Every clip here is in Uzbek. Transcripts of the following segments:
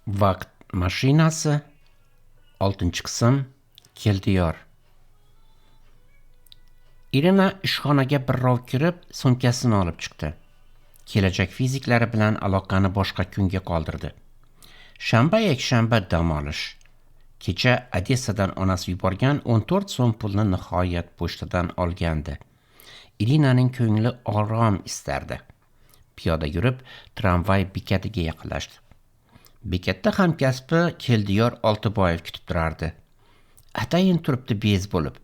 Vaqt mashinasi 6-qism Keldiyor. Irina ishxonaga birrov kirib, sumkasini olib chiqdi. Kelajak fiziklari bilan aloqani boshqa kunga qoldirdi. Shanba yakshanba dam olish. Kecha Odessadan onasi yuborgan 14 so'm pulni nihoyat pochtadan olgandi. Irinaning ko'ngli orom istardi. Piyoda yurib, tramvay bekatiga yaqinlashdi. Bekatda hamkasbi Keldiyor Oltiboyev kutib turardi. Atayin turibdi bez bo'lib.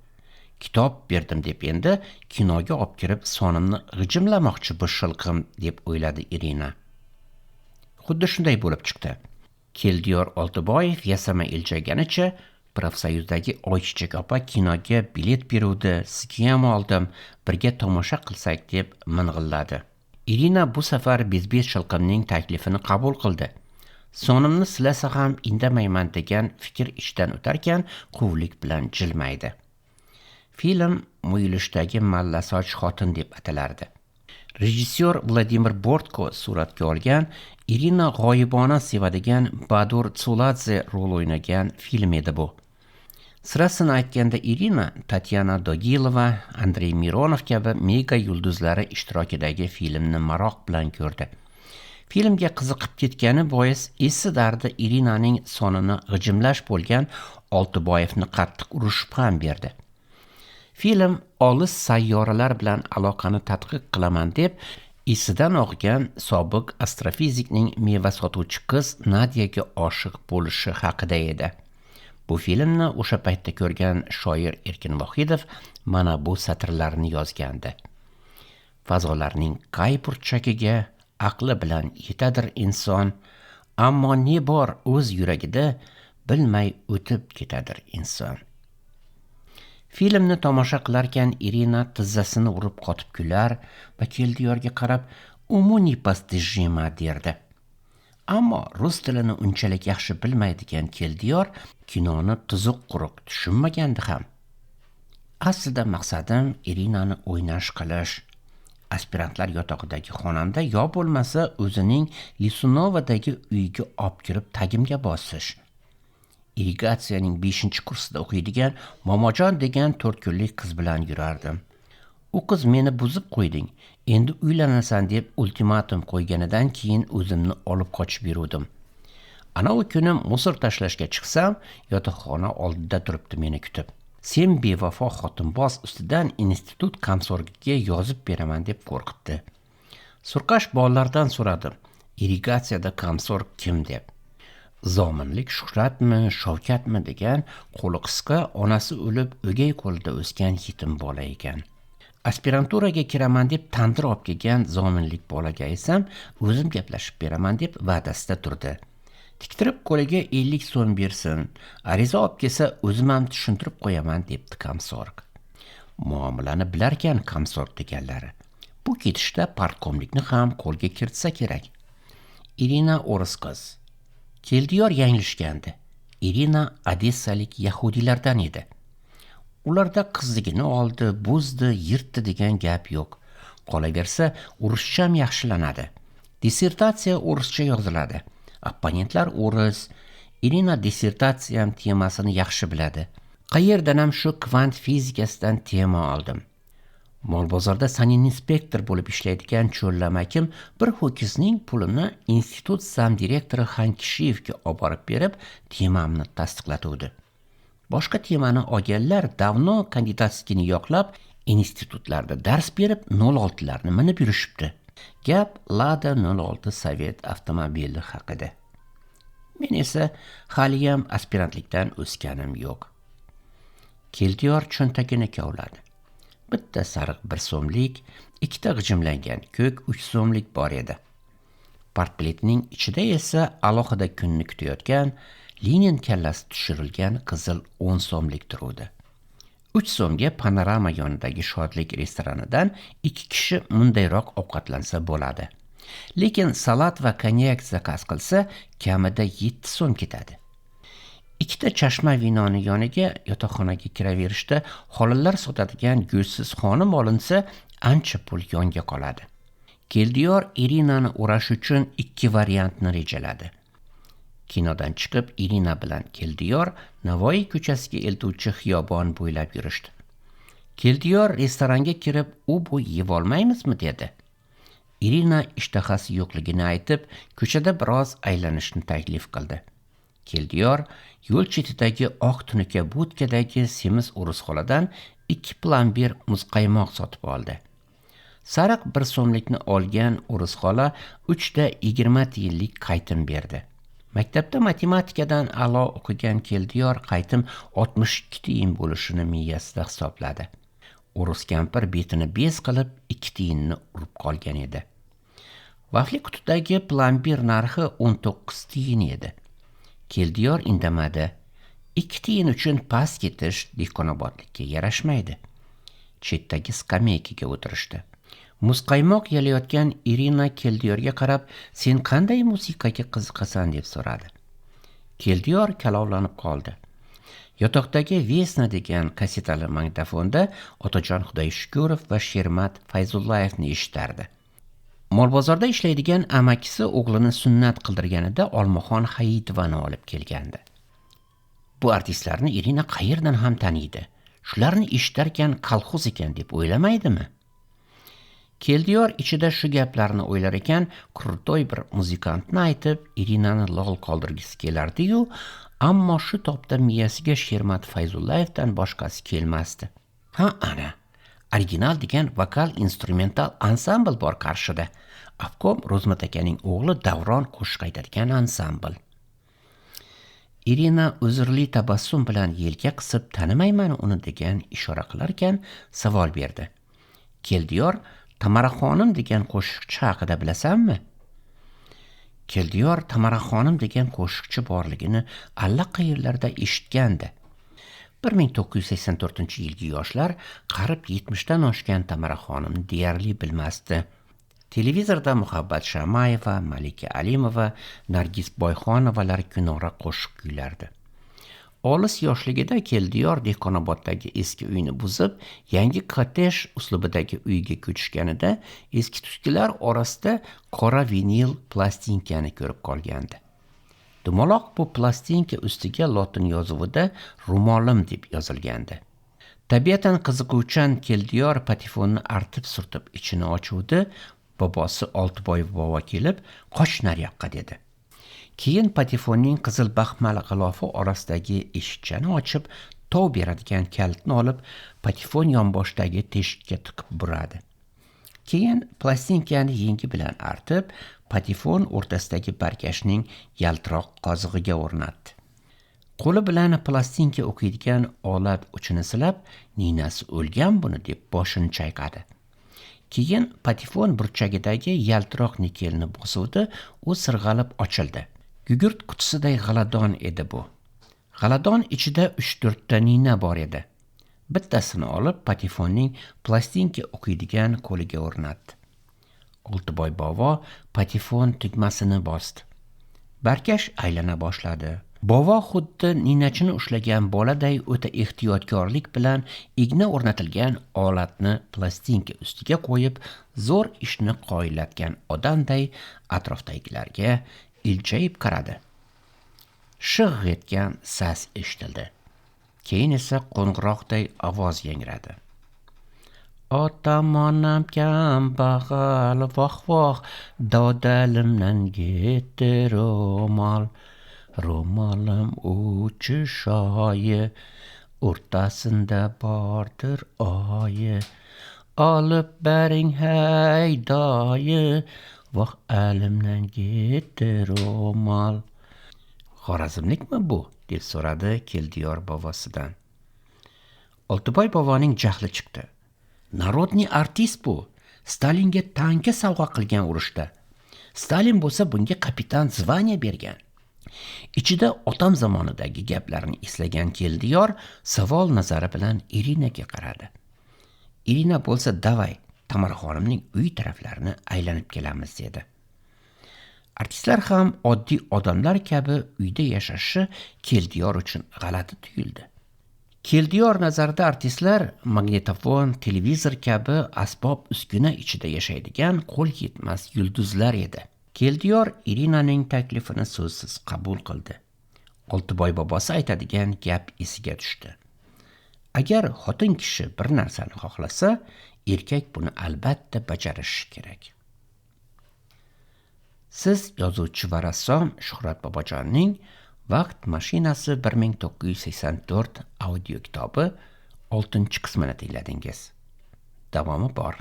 Kitob berdim deb endi kinoga olib kirib sonimni g'ijimlamoqchi bu shilqim deb o'yladi Irina. Xuddi shunday bo'lib chiqdi. Keldiyor Oltiboyev yasama iljaganicha profsoyuzdagi Oychichak opa kinoga bilet beruvdi, sizga ham oldim, birga tomosha qilsak deb ming'illadi. Irina bu safar bezbez shilqimning taklifini qabul qildi. Sonimni silasa ham indamayman degan fikr ichdan o'tarkan, quvlik bilan jilmaydi. Film Muyulishdagi mallasoch xotin deb atalardi. Rejissyor Vladimir Bortko suratga olgan, Irina g'oyibona sevadigan Badur Tsuladze rol o'ynagan film edi bu. Sirasini aytganda Irina Tatyana Dogilova, Andrey Mironov kabi mega yulduzlari ishtirokidagi filmni maroq bilan ko'rdi. Filmga qiziqib ketgani bois esidardi Irinaning sonini g'ijimlash bo'lgan Oltiboyevni qattiq urishib ham berdi. Film olis sayyoralar bilan aloqani tadqiq qilaman deb esidan og'gan sobiq astrofizikning meva sotuvchi qiz Nadiyaga oshiq bo'lishi haqida edi. Bu filmni o'sha paytda ko'rgan shoir Erkin Vohidov mana bu satrlarni yozgandi. Fazolarning qay burchagiga aqli bilan yetadir inson, ammo ne bor o'z yuragida bilmay o'tib ketadir inson. Filmni tomosha qilarkan Irina tizzasini urib qotib kular va Keldiyorga qarab umuni postijima derdi. Ammo rus tilini unchalik yaxshi bilmaydigan Keldiyor kinoni tuzuq quruq tushunmagandi ham. Aslida maqsadim Irinani o'ynash qilish. Aspirantlar yotog'idagi xonamda yo bo'lmasa o'zining Lisunovadagi uyiga olib kirib tagimga bosish. Irrigatsiyaning 5-kursida o'qiydigan Momojon degan 4 kunlik qiz bilan yurardim. U qiz meni buzib qo'yding, endi uylanasan deb ultimatum qo'yganidan keyin o'zimni olib qochib yurdim. Ana u kuni musor tashlashga chiqsam, yotoqxona oldida turibdi meni kutib. Sen bevafo xotinboz ustidan institut komsorgiga yozib beraman deb qo'rqitdi. Surqash bolalardan so'radim, irrigatsiyada komsorg kim deb. Zominlik Shuhratmi, Shavkatmi degan qo'li qisqa onasi o'lib o'gay qo'lida o'sgan yetim bola ekan. Aspiranturaga kiraman deb tandir olib kelgan zominlik bolaga aytsam, o'zim gaplashib beraman deb va'dasida turdi. Tiktirib qo'liga 50 so'm bersin, ariza olib kelsa o'zim ham tushuntirib qo'yaman debdi komsorg. Muomalani bilarkan komsorg deganlari. Bu ketishda partkomlikni ham qo'lga kiritsa kerak. Irina o'ris qiz. Keldiyor yanglishgandi. Irina odessalik yahudiylardan edi. Ularda qizligini oldi, buzdi, yirtdi degan gap yo'q. Qolaversa, urushcham yaxshilanadi. Dissertatsiya o'rischa yoziladi. Opponentlar o'ris. Irina dissertatsiyam temasini yaxshi biladi. Qayerdan ham shu kvant fizikasidan tema oldim. Mol bozorda sanin inspektor bo'lib ishlaydigan cho'llamakim bir ho'kizning pulini institut zamdirektori Xankishiyevga olib borib berib, temamni tasdiqlatuvdi. Boshqa temani olganlar davno kandidatskini yoqlab, institutlarda dars berib 06larni minib yurishibdi. Gap Lada 06 Sovet avtomobili haqida. Men esa haliyam aspirantlikdan o'sganim yo'q. Keldiyor cho'ntagini kavladi. Bitta sariq 1 so'mlik, ikkita g'ijimlangan ko'k 3 so'mlik bor edi. Partbiletning ichida esa alohida kunni kutayotgan Lenin kallasi tushirilgan qizil 10 so'mlik turuvdi. 3 so'mga Panorama yonidagi shodlik restoranidan 2 kishi mundayroq ovqatlansa bo'ladi. Lekin salat va konyak zakaz qilsa, kamida 7 so'm ketadi. Ikkita chashma vinoni yoniga yotoqxonaga kiraverishda xolalar sotadigan go'shtsiz xonim olinsa, ancha pul yonga qoladi. Keldiyor Irinani o'rash uchun 2 variantni rejaladi. Kinodan chiqib Irina bilan Keldiyor Navoiy ko'chasiga eltuvchi xiyobon bo'ylab yurishdi. Keldiyor restoranga kirib, "U yeb olmaymizmi?" dedi. Irina ishtahasi yo'qligini aytib, ko'chada biroz aylanishni taklif qildi. Keldiyor yo'l chetidagi oq tunuka budkadagi semiz o'risxoladan 2 plambir muzqaymoq sotib oldi. Sariq 1 so'mlikni olgan o'risxola 3 ta 20 tiyinlik qaytim berdi. Maktabda matematikadan a'lo o'qigan Keldiyor qaytim 62 tiyin bo'lishini miyasida hisobladi. O'ris kampir betini bez qilib 2 tiyinni urib qolgan edi. Vafli qutidagi plambir narxi 19 tiyin edi. Keldiyor indamadi. 2 tiyin uchun past ketish dehqonobodlikka yarashmaydi. Chetdagi skameykaga o'tirishdi. Muzqaymoq yalayotgan Irina Keldiyorga qarab, "Sen qanday musiqaga qiziqasan?" deb so'radi. Keldiyor kalovlanib qoldi. Yotoqdagi Vesna degan kasetali magnitofonda Otajon Xudoyshukurov va Shermat Fayzullayevni eshitardi. Molbozorda ishlaydigan amakisi o'g'lini sunnat qildirganida Olmaxon Hayitovaning olib kelgandi. Bu artistlarni Irina qayerdan ham taniydi? Shularni eshitarkan kolxoz ekan deb o'ylamaydimi? Keldiyor ichida shu gaplarni o'ylar ekan, qurtoy bir muzikantni aytib, Irinani lol qoldirgisi kelardi-yu, ammo shu topda miyasiga Shermat Fayzullayevdan boshqasi kelmasdi. Ana, original degan vokal instrumental ansambl bor qarshida. Afkom Ro'zmat akaning o'g'li Davron qo'shiq aytadigan ansambl. Irina uzrli tabassum bilan yelka qisib, "Tanimayman uni" degan ishora qilarkan, savol berdi. "Keldiyor, Tamaraxonim degan qo'shiqchi haqida bilasanmi?" Keldiyor Tamaraxonim degan qo'shiqchi borligini allaqayerlarda eshitgandi. 1984-yilgi yoshlar qarib 70 dan oshgan Tamaraxonimni deyarli bilmasdi. Televizorda Muhabbat Shamayeva, Malika Alimova, Nargis Boyxonovalar kunora qo'shiq kuylardi. Olis yoshligida Keldiyor Dehqonoboddagi eski uyni buzib, yangi kottej uslubidagi uyga ko'chishganida eski tuskilar orasida qora vinil plastinkani ko'rib qolgandi. Dumaloq bu plastinka ustiga lotin yozuvida "Rumolim" deb yozilgandi. Tabiatan qiziquvchan Keldiyor patifonni artib-surtib ichini ochuvdi. Bobosi Oltiboyev bobo kelib, "Qoch naryoqqa" dedi. Keyin patifonning qizil baxmal g'ilofi orasidagi eshikchani ochib, tov beradigan kalitni olib, patifon yonboshdagi teshikka tiqib buradi. Keyin plastinkani yengi bilan artib, patifon o'rtasidagi barkashning yaltiroq qozig'iga o'rnatdi. Qo'li bilan plastinka o'qiydigan olat uchini silab, "Ninasi o'lgan buni" deb boshini chayqadi. Keyin patifon burchagidagi yaltiroq nikelni bosuvdi, u sirg'alib ochildi. Gugurt qutisiday g'aladon edi bu. G'aladon ichida 3-4 ta nina bor edi. Bittasini olib patifonning plastinka o'qiydigan qo'liga o'rnatdi. Oltiboy bovo patifon tugmasini bosdi. Barkash aylana boshladi. Bovo xuddi ninachini ushlagan boladay o'ta ehtiyotkorlik bilan igna o'rnatilgan olatni plastinka ustiga qo'yib, zo'r ishni qoyillatgan odamday atrofdagilarga iljayib qaradi. Shig'g' etgan sas eshitildi. Keyin esa qo'ng'iroqday ovoz yangradi. "Otam onam kambag'al, voh-voh, dodalimdan ketdi ro'mol. Ro'molim uchi shoyi, o'rtasida bordir oyi. Olib baring haydoyi, voh alimdan ketdi ro'mol." "Xorazmlikmi bu?" deb so'radi Keldiyor bobosidan. Oltiboy boboning jahli chiqdi. "Narodniy artist bu. Stalinga tanka sovg'a qilgan urushda. Stalin bo'lsa bunga kapitan zvaniya bergan." Ichida otam zamonidagi gaplarni eslagan Keldiyor savol nazari bilan Irinaga qaradi. Irina bo'lsa, "Davay, Tamaraxonimning uy taraflarini aylanib kelamiz" dedi. Artistlar ham oddiy odamlar kabi uyda yashashi Keldiyor uchun g'alati tuyuldi. Keldiyor nazarida artistlar magnitofon, televizor kabi asbob uskuna ichida yashaydigan qo'l yetmas yulduzlar edi. Keldiyor Irinaning taklifini so'zsiz qabul qildi. Oltiboy bobosi aytadigan gap esiga tushdi. Agar xotin kishi bir narsani xohlasa, erkak buni albatta bajarishi kerak. Siz yozuvchi va rassom Shuhrat Bobojonning Vaqt mashinasi 1984 audio kitobi 6-qismini tingladingiz. Davomi bor.